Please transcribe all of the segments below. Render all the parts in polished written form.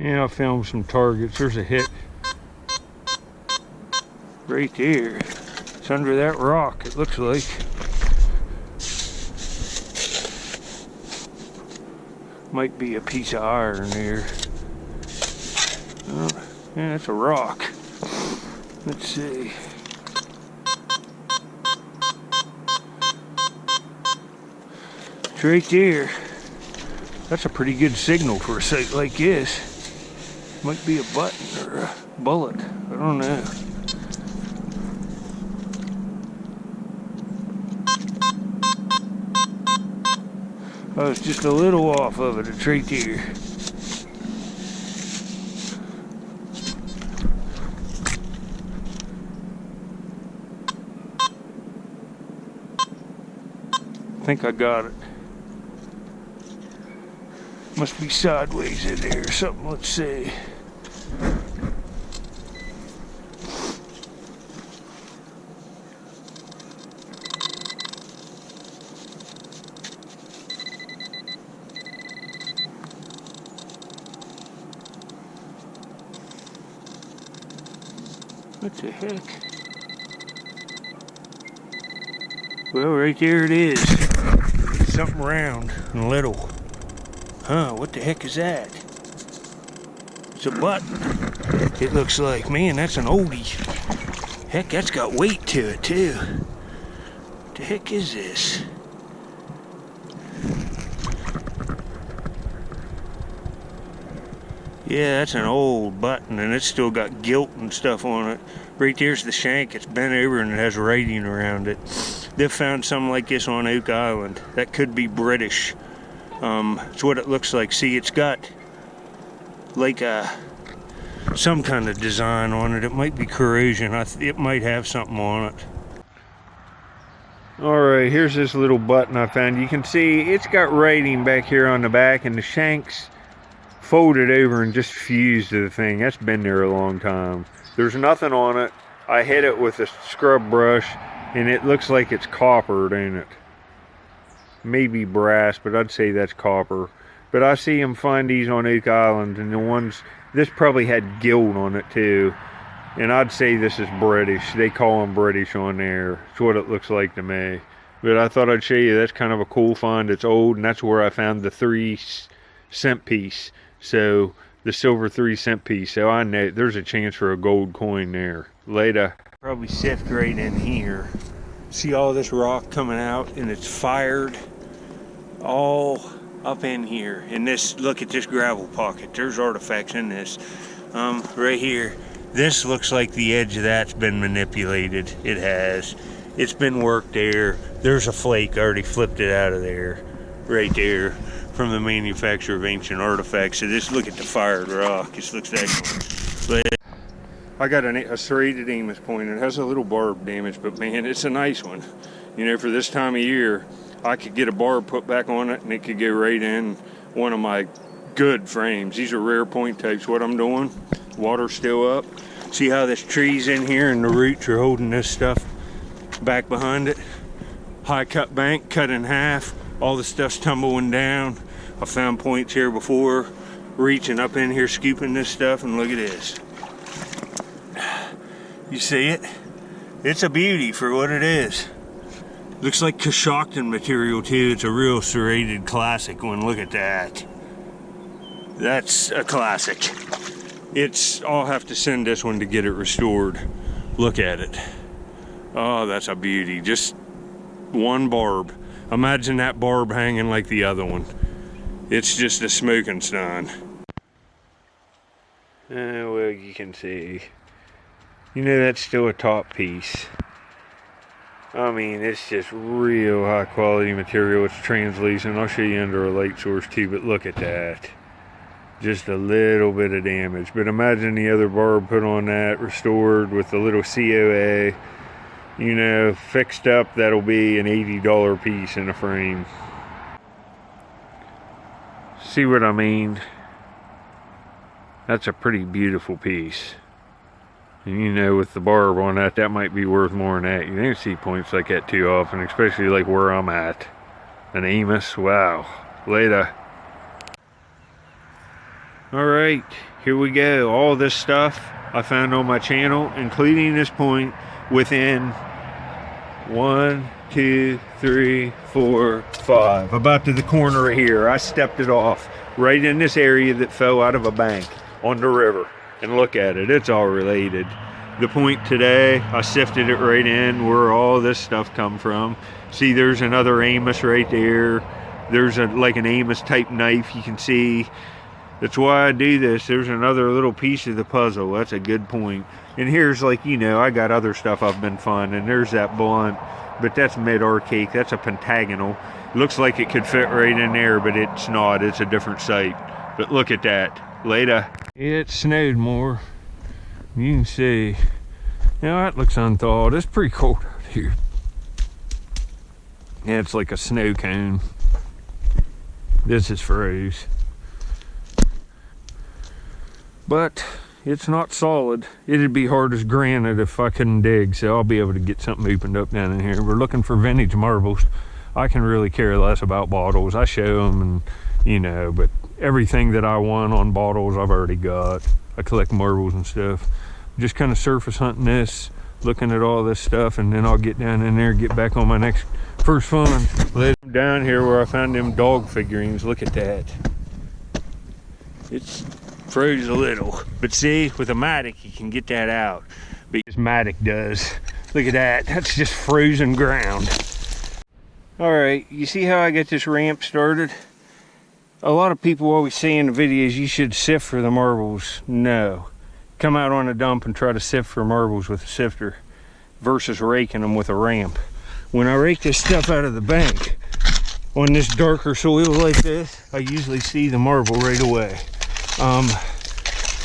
Yeah, I found some targets. There's a hit right there. It's under that rock, it looks like. Might be a piece of iron there. Oh, yeah, that's a rock. Let's see. It's right there. That's a pretty good signal for a site like this. Might be a button or a bullet. I don't know. I was just a little off of it. It's right there. I think I got it. Must be sideways in there or something. Let's see. What the heck? Well, right there it is. Something round and little. Huh, what the heck is that? It's a button. It looks like, man, that's an oldie. Heck, that's got weight to it too. What the heck is this? Yeah, that's an old button, and it's still got gilt and stuff on it. Right there's the shank. It's bent over and it has writing around it. They've found something like this on Oak Island. That could be British. It's what it looks like. See, it's got like some kind of design on it. It might be corrosion. It might have something on it. Alright, here's this little button I found. You can see it's got writing back here on the back, and the shank's folded over and just fused to the thing. That's been there a long time. There's nothing on it. I hit it with a scrub brush and it looks like it's coppered, ain't it? Maybe brass, but I'd say that's copper. But I see them find these on Oak Island, and the ones, this probably had gilt on it too. And I'd say this is British. They call them British on there. It's what it looks like to me. But I thought I'd show you. That's kind of a cool find. It's old, and that's where I found the 3-cent piece. So the silver 3-cent piece. So I know there's a chance for a gold coin there. Later. Probably sift right in here. See all this rock coming out, and it's fired all up in here. And this, look at this gravel pocket. There's artifacts in this. Right here. This looks like the edge of that's been manipulated. It has. It's been worked there. There's a flake. I already flipped it out of there. Right there. From the manufacturer of ancient artifacts. So this, look at the fired rock. This looks excellent. But I got a serrated Amos point. It has a little barb damage, but man, it's a nice one. You know, for this time of year, I could get a barb put back on it and it could go right in one of my good frames. These are rare point types. What I'm doing, water's still up. See how this tree's in here and the roots are holding this stuff back behind it? High cut bank, cut in half. All the stuff's tumbling down. I found points here before, reaching up in here, scooping this stuff, and look at this. You see it? It's a beauty for what it is. Looks like Cousteau material too. It's a real serrated classic one. Look at that. That's a classic. I'll have to send this one to get it restored. Look at it. Oh, that's a beauty. Just one barb. Imagine that barb hanging like the other one. It's just a smoking stone. Well, you can see. You know, that's still a top piece. I mean, it's just real high quality material. It's translucent. I'll show you under a light source too, but look at that. Just a little bit of damage. But imagine the other barb put on that, restored with a little COA. You know, fixed up, that'll be an $80 piece in a frame. See what I mean? That's a pretty beautiful piece. And you know, with the barb on that, that might be worth more than that. You don't see points like that too often, especially like where I'm at. An Amos, wow. Later. Alright, here we go. All this stuff I found on my channel, including this point, within 1, 2, 3, 4, 5. About to the corner right here. I stepped it off right in this area that fell out of a bank on the river. And look at it, it's all related. The point today, I sifted it right in where all this stuff come from. See, there's another Amos right there. There's like an Amos type knife you can see. That's why I do this. There's another little piece of the puzzle. That's a good point. And here's, like, you know, I got other stuff I've been finding. There's that blunt, but that's mid-archaic. That's a pentagonal. Looks like it could fit right in there, but it's not. It's a different site. But look at that. Later. It snowed more. You can see. Now that looks unthawed. It's pretty cold out here. Yeah, it's like a snow cone. This is froze. But it's not solid. It'd be hard as granite if I couldn't dig, so I'll be able to get something opened up down in here. We're looking for vintage marbles. I can really care less about bottles. I show them, and you know, but everything that I want on bottles I've already got. I collect marbles and stuff. Just kind of surface hunting this, looking at all this stuff, and then I'll get down in there and get back on my next first fun. I'm down here where I found them dog figurines. Look at that. It's froze a little, but see, with a Matic you can get that out, but this Matic does. Look at that, that's just frozen ground. All right, you see how I get this ramp started? A lot of people always say in the videos you should sift for the marbles. No, come out on a dump and try to sift for marbles with a sifter versus raking them with a ramp. When I rake this stuff out of the bank on this darker soil like this, I usually see the marble right away.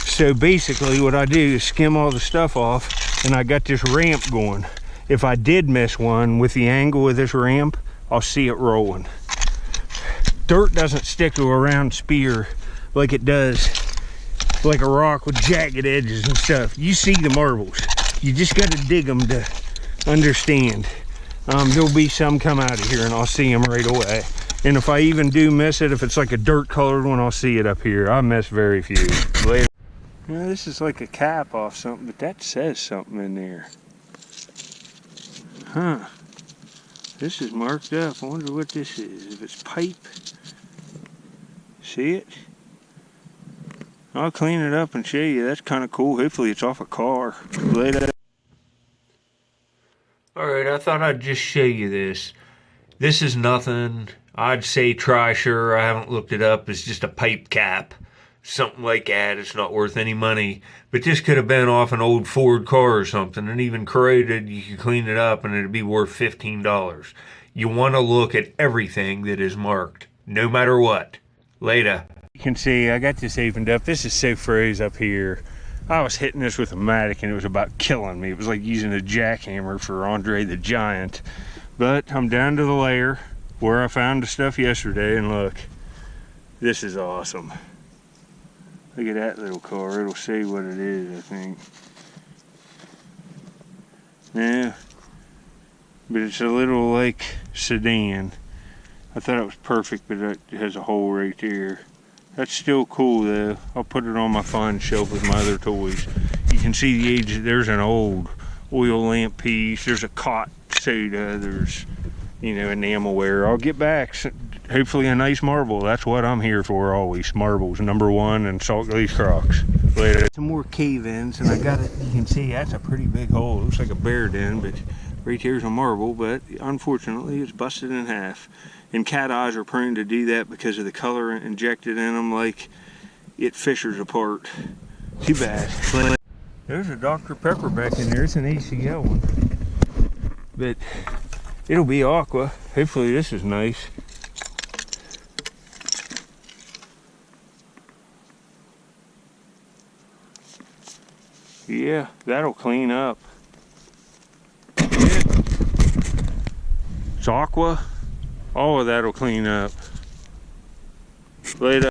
So basically what I do is skim all the stuff off, and I got this ramp going. If I did miss one with the angle of this ramp, I'll see it rolling. Dirt doesn't stick to a round spear like it does like a rock with jagged edges and stuff. You see the marbles. You just got to dig them to understand. There'll be some come out of here and I'll see them right away. And if I even do miss it, if it's like a dirt colored one, I'll see it up here. I miss very few. Later. Now, this is like a cap off something, but that says something in there. Huh. This is marked up. I wonder what this is. If it's pipe. See it? I'll clean it up and show you. That's kind of cool. Hopefully it's off a car. Later. Alright, I thought I'd just show you this. This is nothing. I'd say Trisure, I haven't looked it up, it's just a pipe cap. Something like that, it's not worth any money. But this could have been off an old Ford car or something, and even corroded, you could clean it up and it'd be worth $15. You want to look at everything that is marked, no matter what. Later. You can see, I got this evened up. This is so froze up here. I was hitting this with a Matic and it was about killing me. It was like using a jackhammer for Andre the Giant. But I'm down to the layer where I found the stuff yesterday, and look, this is awesome. Look at that little car. It'll say what it is, I think. Yeah, but it's a little like sedan. I thought it was perfect, but it has a hole right there. That's still cool though. I'll put it on my fun shelf with my other toys. You can see the age. There's an old oil lamp piece. There's a cot soda. There's, you know, enamelware. I'll get back. Hopefully a nice marble. That's what I'm here for always. Marbles, #1, and salt glaze Crocs. Later. Some more cave-ins, and I got it. You can see that's a pretty big hole. It looks like a bear den, but right here's a marble, but unfortunately it's busted in half. And cat eyes are prone to do that because of the color injected in them, like it fissures apart. Too bad. There's a Dr. Pepper back in there. It's an ACL one. But it'll be aqua. Hopefully this is nice. Yeah, that'll clean up. Yeah. It's aqua. All of that'll clean up. Later.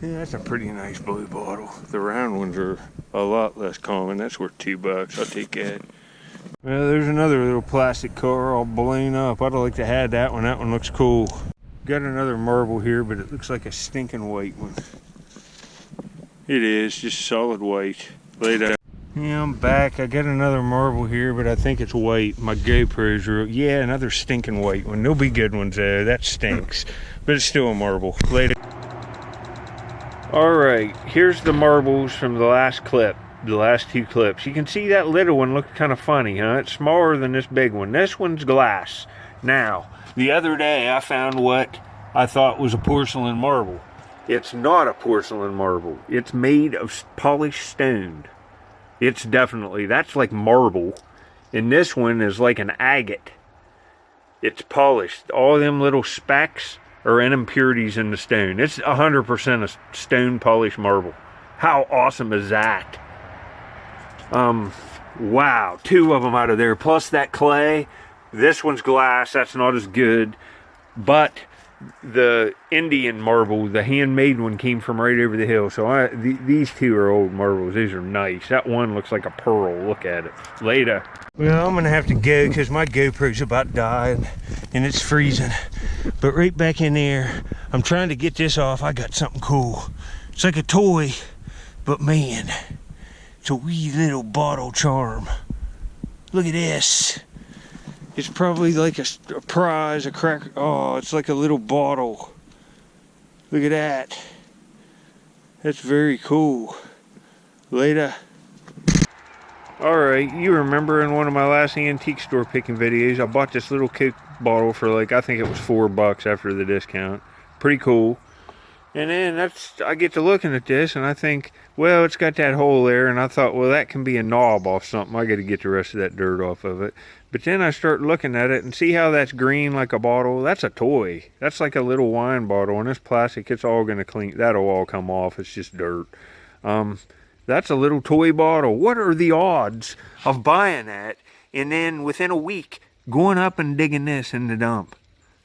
Yeah, that's a pretty nice blue bottle. The round ones are a lot less common. That's worth $2. I'll take that. Well, there's another little plastic car all blown up. I'd like to have that one. That one looks cool. Got another marble here, but it looks like a stinking white one. It is, just solid white. Later. Yeah, I'm back. I got another marble here, but I think it's white. My GoPro's real. Yeah, another stinking white one. There'll be good ones though. That stinks. But it's still a marble. Later. Alright, here's the marbles from the last clip. The last two clips. You can see that little one looked kind of funny, huh? It's smaller than this big one. This one's glass. Now, the other day I found what I thought was a porcelain marble. It's not a porcelain marble. It's made of polished stone. It's definitely, that's like marble. And this one is like an agate. It's polished. All them little specks are impurities in the stone. It's 100% a stone polished marble. How awesome is that? Wow, two of them out of there, plus that clay. This one's glass, that's not as good, but the Indian marble, the handmade one, came from right over the hill. So these two are old marbles. These are nice. That one looks like a pearl. Look at it. Later. Well, I'm gonna have to go because my GoPro's about to die and it's freezing. But right back in there, I'm trying to get this off. I got something cool. It's like a toy, but man, it's a wee little bottle charm. Look at this. It's probably like a prize, a cracker. Oh, it's like a little bottle. Look at that. That's very cool. Later. Alright, you remember in one of my last antique store picking videos, I bought this little Coke bottle for like, I think it was $4 after the discount. Pretty cool. And then I get to looking at this and I think, well, it's got that hole there, and I thought, well, that can be a knob off something. I got to get the rest of that dirt off of it. But then I start looking at it and see how that's green like a bottle. That's a toy. That's like a little wine bottle, and this plastic, it's all going to clean. That'll all come off. It's just dirt. That's a little toy bottle. What are the odds of buying that and then within a week going up and digging this in the dump?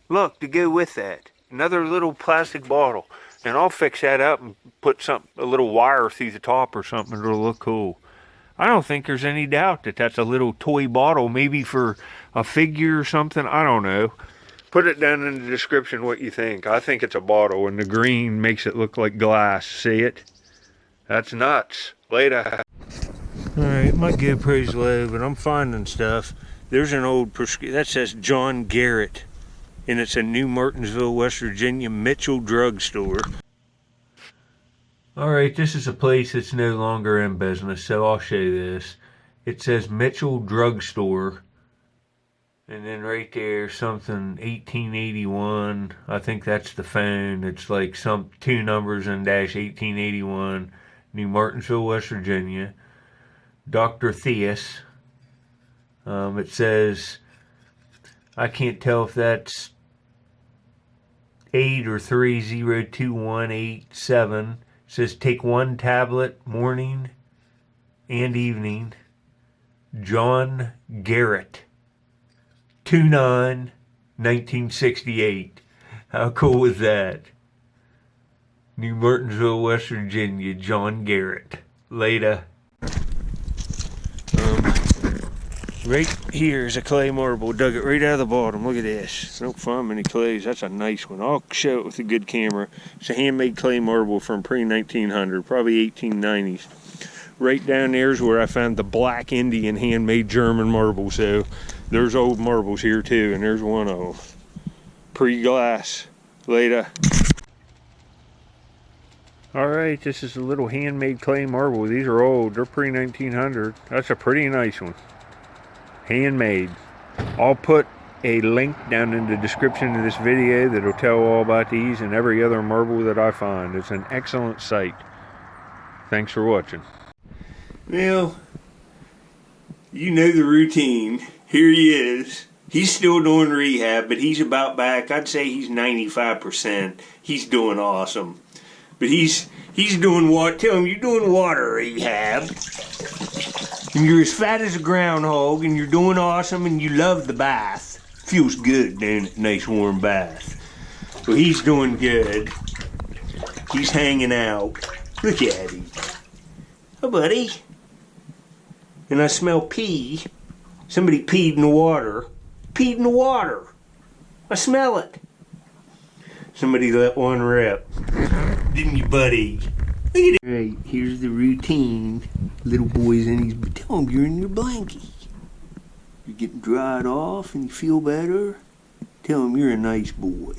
Look, to go with that, another little plastic bottle. And I'll fix that up and put a little wire through the top or something. It'll look cool. I don't think there's any doubt that that's a little toy bottle, maybe for a figure or something. I don't know. Put it down in the description what you think. I think it's a bottle, and the green makes it look like glass. See it? That's nuts. Later. Alright, my GoPro's low, but I'm finding stuff. There's an old prescription that says John Garrett. And it's a New Martinsville, West Virginia Mitchell drugstore. Alright, this is a place that's no longer in business, so I'll show you this. It says Mitchell Drugstore. And then right there, something 1881. I think that's the phone. It's like some two numbers and dash 1881. New Martinsville, West Virginia. Dr. Theus. It says, I can't tell if that's 8 or 302187. It says take one tablet morning and evening. John Garrett. 2/9/1968. How cool is that? New Martinsville, West Virginia. John Garrett. Later. Right here is a clay marble. Dug it right out of the bottom. Look at this. Don't find many clays. That's a nice one. I'll show it with a good camera. It's a handmade clay marble from pre-1900, probably 1890s. Right down there is where I found the black Indian handmade German marble. So there's old marbles here too, and there's one of them. Pre-glass. Later. Alright, this is a little handmade clay marble. These are old. They're pre-1900. That's a pretty nice one. Handmade. I'll put a link down in the description of this video that'll tell all about these and every other marble that I find. It's an excellent site. Thanks for watching. Well, you know the routine. Here he is. He's still doing rehab, but he's about back. I'd say he's 95%. He's doing awesome. But he's doing what? Tell him you're doing water rehab. And you're as fat as a groundhog, and you're doing awesome, and you love the bath. Feels good down at a nice warm bath. Well, he's doing good. He's hanging out. Look at him. Oh, buddy. And I smell pee. Somebody peed in the water. Peed in the water. I smell it. Somebody let one rip. Didn't you, buddy? Right, here's the routine. Little boy's in his, tell him you're in your blankie. You're getting dried off and you feel better. Tell him you're a nice boy.